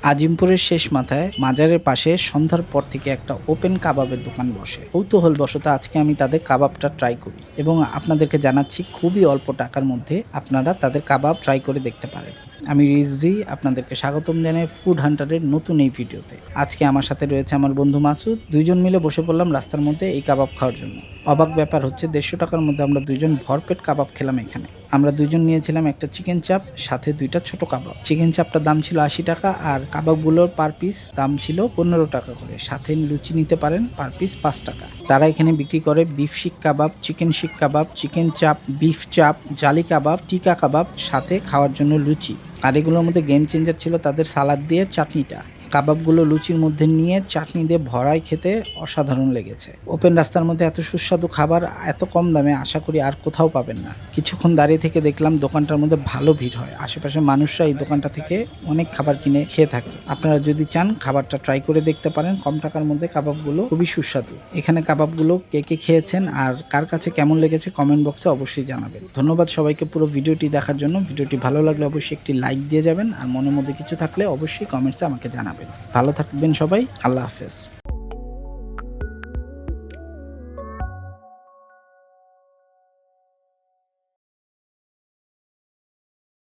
আজিমপুরের শেষ মাথায় মাজারের পাশে সন্ধ্যার পর থেকে একটা ওপেন কাবাবের দোকান বসে। কৌতূহল বশত আজকে আমি তাদের কাবাবটা ট্রাই করি এবং আপনাদেরকে জানাচ্ছি খুবই অল্প টাকার মধ্যে আপনারা তাদের কাবাব ট্রাই করে দেখতে পারেন। আমি রিজভি, আপনাদেরকে স্বাগতম জানাই ফুড হান্টারের নতুন এই ভিডিওতে। আজকে আমার সাথে রয়েছে আমার বন্ধু মাসুদ। দুইজন মিলে বসে পড়লাম রাস্তার মধ্যে এই কাবাব খাওয়ার জন্য। অবাক ব্যাপার হচ্ছে 150 টাকার মধ্যে আমরা দুইজন ভরপেট কাবাব খেলাম এখানে। আমরা দুইজন নিয়েছিলাম একটা চিকেন চাপ, সাথে দুইটা ছোট কাবাব। চিকেন চাপটার দাম ছিল 80 টাকা আর কাবাবগুলোর পার পিস দাম ছিল 15 টাকা করে। সাথে লুচি নিতে পারেন, পার পিস 5 টাকা। তারা এখানে বিক্রি করে বিফ শিক কাবাব, চিকেন শিক কাবাব, চিকেন চাপ, বিফ চাপ, জালি কাবাব, টিকা কাবাব, সাথে খাওয়ার জন্য লুচি। আর এগুলোর মধ্যে গেম চেঞ্জার ছিল তাদের সালাদ দিয়ে চাটনিটা। কাবাবগুলো লুচির মধ্যে নিয়ে চাটনি দিয়ে ভরাই খেতে অসাধারণ লেগেছে। ওপেন রাস্তার মধ্যে এত সুস্বাদু খাবার এত কম দামে আশা করি আর কোথাও পাবেন না। কিছুক্ষণ দাঁড়িয়ে থেকে দেখলাম দোকানটার মধ্যে ভালো ভিড় হয়। আশেপাশের মানুষরা এই দোকানটা থেকে অনেক খাবার কিনে খেয়ে থাকে। আপনারা যদি চান খাবারটা ট্রাই করে দেখতে পারেন। কম টাকার মধ্যে কাবাবগুলো খুবই সুস্বাদু। এখানে কাবাবগুলো কে কে খেয়েছেন আর কার কাছে কেমন লেগেছে কমেন্ট বক্সে অবশ্যই জানাবেন। ধন্যবাদ সবাইকে পুরো ভিডিওটি দেখার জন্য। ভিডিওটি ভালো লাগলে অবশ্যই একটি লাইক দিয়ে যাবেন আর মনের মধ্যে কিছু থাকলে অবশ্যই কমেন্টসে আমাকে জানাবেন। ভালো থাকবেন সবাই, আল্লাহ হাফেজ।